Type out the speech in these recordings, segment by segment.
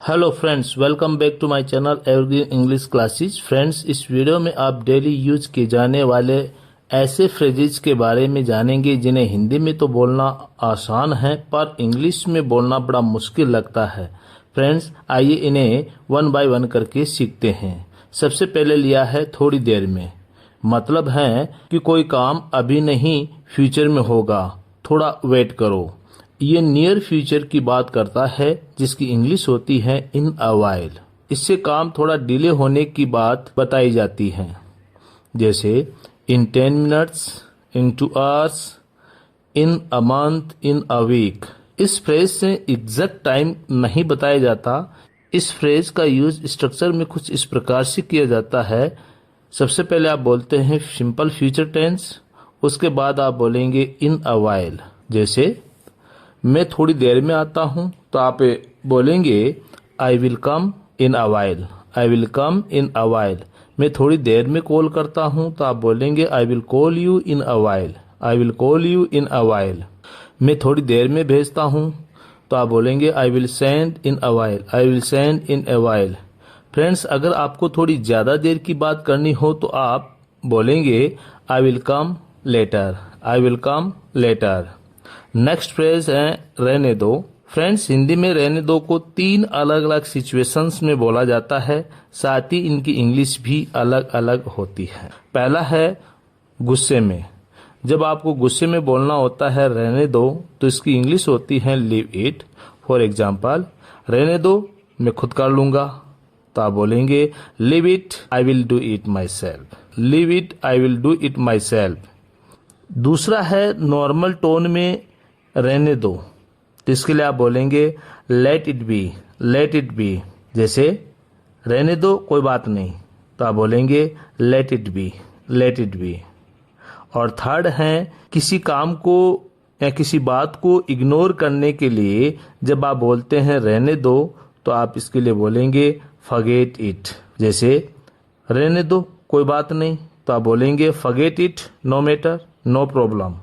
Hello friends, welcome back to my channel evergreen English classes. Friends, इस video में आप daily use किए जाने वाले ऐसे फ्रेजेस के बारे में जानेंगे जिन्हें हिंदी में तो बोलना आसान है पर इंग्लिश में बोलना बड़ा मुश्किल लगता है। फ्रेंड्स, आइए इन्हें वन बाय वन करके सीखते हैं। सबसे पहले लिया है थोड़ी देर में, मतलब है कि कोई काम अभी नहीं फ्यूचर में होगा, थोड़ा वेट करो। ये नियर फ्यूचर की बात करता है जिसकी इंग्लिश होती है इन अ वाइल। इससे काम थोड़ा डिले होने की बात बताई जाती है, जैसे in 10 minutes, in 2 hours, in a month, in a week. इस फ्रेज से एग्जैक्ट टाइम नहीं बताया जाता। इस फ्रेज का यूज स्ट्रक्चर में कुछ इस प्रकार से किया जाता है। सबसे पहले आप बोलते हैं सिंपल फ्यूचर टेंस, उसके बाद आप बोलेंगे इन अ वाइल। जैसे मैं थोड़ी देर में आता हूं तो आप बोलेंगे I will come in a while. I will come in a while. मैं थोड़ी देर में कॉल करता हूं तो आप बोलेंगे I will call you in a while. I will call you in a while. मैं थोड़ी देर में भेजता हूं तो आप बोलेंगे I will send in a while. I will send in a while. Friends, अगर आपको थोड़ी ज्यादा देर की बात करनी हो तो आप बोलेंगे I will come later. I will come later. Next phrase है रहने दो। फ्रेंड्स, हिंदी में रहने दो को 3 अलग अलग सिचुएशंस में बोला जाता है, साथ ही इनकी इंग्लिश भी अलग अलग होती है। पहला है गुस्से में। जब आपको गुस्से में बोलना होता है रहने दो तो इसकी इंग्लिश होती है लीव इट। फॉर एग्जाम्पल, रहने दो मैं खुद कर लूंगा, तो आप बोलेंगे leave it, I will do it my self. Leave it, I will do it my self. दूसरा है नॉर्मल टोन में रहने दो, तो इसके लिए आप बोलेंगे let it be. Let it be. जैसे रहने दो कोई बात नहीं, तो आप बोलेंगे let it be. Let it be. और थर्ड है किसी काम को या किसी बात को इग्नोर करने के लिए जब आप बोलते हैं रहने दो तो आप इसके लिए बोलेंगे फॉरगेट इट। जैसे रहने दो कोई बात नहीं, तो आप बोलेंगे forget it, no matter, no problem.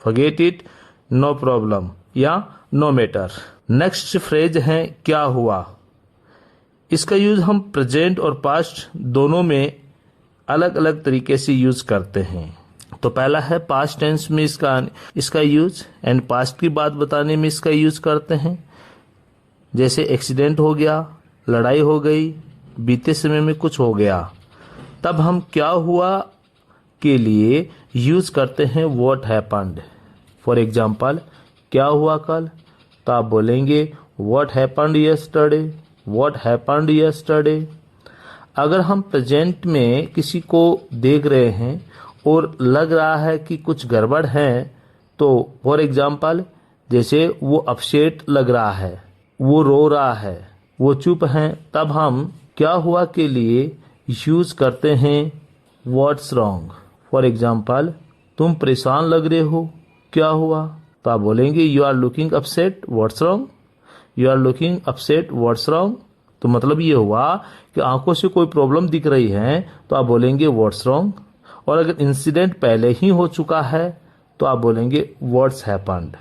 Forget it, no problem या नो मैटर। नेक्स्ट फ्रेज है क्या हुआ। इसका यूज हम प्रेजेंट और पास्ट दोनों में अलग अलग तरीके से यूज करते हैं। तो पहला है पास्ट टेंस में इसका यूज एंड पास्ट की बात बताने में इसका यूज करते हैं। जैसे एक्सीडेंट हो गया, लड़ाई हो गई, बीते समय में कुछ हो गया, तब हम क्या हुआ के लिए यूज करते हैं व्हाट हैपेंड। फॉर एग्जाम्पल, क्या हुआ कल, तो आप बोलेंगे what happened yesterday. What happened yesterday. अगर हम प्रेजेंट में किसी को देख रहे हैं और लग रहा है कि कुछ गड़बड़ है, तो फॉर एग्जाम्पल जैसे वो अपसेट लग रहा है, वो रो रहा है, वो चुप है, तब हम क्या हुआ के लिए यूज करते हैं व्हाट्स रॉन्ग। फॉर एग्जाम्पल, तुम परेशान लग रहे हो, क्या हुआ, तो आप बोलेंगे you are looking upset, what's wrong. You are looking upset, what's wrong. तो मतलब ये हुआ कि आंखों से कोई प्रॉब्लम दिख रही है तो आप बोलेंगे व्हाट्स रॉन्ग। और अगर इंसिडेंट पहले ही हो चुका है तो आप बोलेंगे व्हाट्स हैपेंड।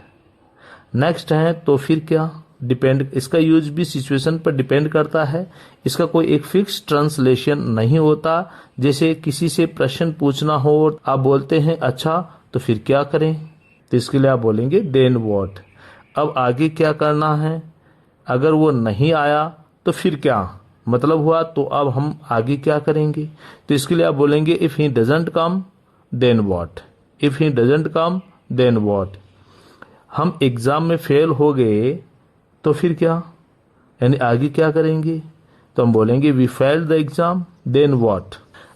नेक्स्ट है तो फिर क्या। डिपेंड, इसका यूज भी सिचुएशन पर डिपेंड करता है। इसका कोई एक फिक्स ट्रांसलेशन नहीं होता। जैसे किसी से प्रश्न पूछना हो, आप बोलते हैं अच्छा तो फिर क्या करें, तो इसके लिए आप बोलेंगे देन व्हाट। अब आगे क्या करना है, अगर वो नहीं आया तो फिर क्या मतलब हुआ, तो अब हम आगे क्या करेंगे, तो इसके लिए आप बोलेंगे if he doesn't come then what. If he doesn't come then what. हम एग्जाम में फेल हो गए तो फिर क्या, यानी आगे क्या करेंगे, तो हम बोलेंगे we failed the exam then what.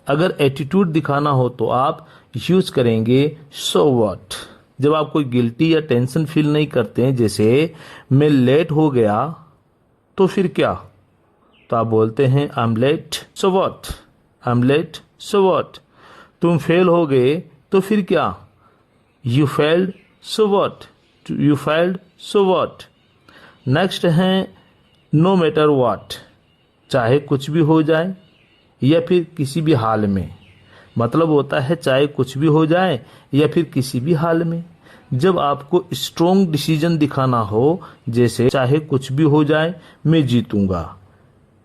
अगर एटीट्यूड दिखाना हो तो आप यूज करेंगे सो व्हाट। जब आप कोई गिल्टी या टेंशन फील नहीं करते हैं, जैसे मैं लेट हो गया तो फिर क्या, तो आप बोलते हैं I am late so what. I am late so what. तुम फेल हो गए तो फिर क्या, you failed so what. You failed so what. Next है नो मैटर व्हाट। चाहे कुछ भी हो जाए या फिर किसी भी हाल में। मतलब होता है चाहे कुछ भी हो जाए या फिर किसी भी हाल में। जब आपको स्ट्रोंग डिसीजन दिखाना हो, जैसे चाहे कुछ भी हो जाए मैं जीतूंगा,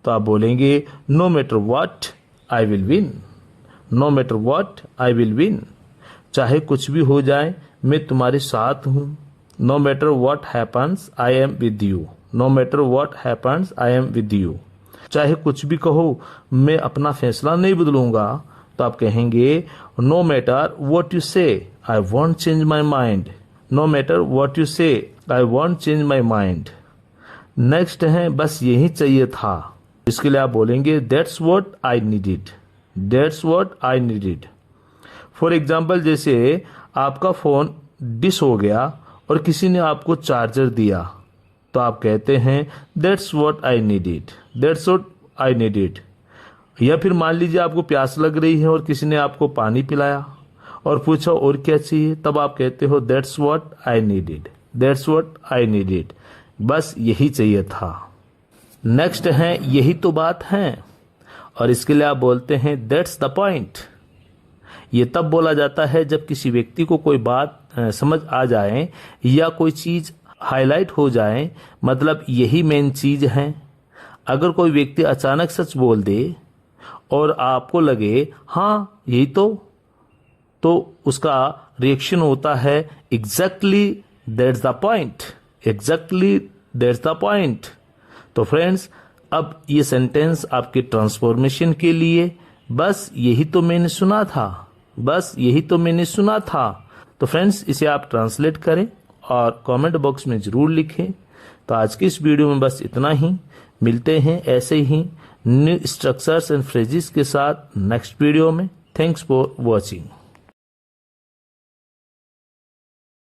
तो आप बोलेंगे no matter what I will win. No matter what I will win, चाहे कुछ भी हो जाए मैं तुम्हारे साथ हूं। No matter what happens I am with you. No matter what happens I am with you, चाहे कुछ भी कहो मैं अपना फैसला नहीं बदलूंगा। तो आप कहेंगे no matter what you say I want change my mind. No matter what you say I want change my mind. Next है बस यही चाहिए था। इसके लिए आप बोलेंगे that's what I needed. That's what I needed. For example, जैसे आपका फोन डिस हो गया और किसी ने आपको चार्जर दिया, तो आप कहते हैं that's what I needed. That's what I needed. या फिर मान लीजिए आपको प्यास लग रही है और किसी ने आपको पानी पिलाया और पूछा और क्या चाहिए, तब आप कहते हो that's what I needed. That's what I needed, बस यही चाहिए था। नेक्स्ट है यही तो बात है, और इसके लिए आप बोलते हैं दैट्स द पॉइंट। ये तब बोला जाता है जब किसी व्यक्ति को कोई बात समझ आ जाए या कोई चीज हाईलाइट हो जाए, मतलब यही मेन चीज है। अगर कोई व्यक्ति अचानक सच बोल दे और आपको लगे हाँ यही तो उसका रिएक्शन होता है exactly that's the point. Exactly that's the point. तो फ्रेंड्स, अब ये सेंटेंस आपके ट्रांसफॉर्मेशन के लिए बस यही तो मैंने सुना था, बस यही तो मैंने सुना था। तो फ्रेंड्स, इसे आप ट्रांसलेट करें और कमेंट बॉक्स में जरूर लिखें। तो आज की इस वीडियो में बस इतना ही। मिलते हैं ऐसे ही न्यू स्ट्रक्चर्स एंड फ्रेजेस के साथ नेक्स्ट वीडियो में। Thanks for watching.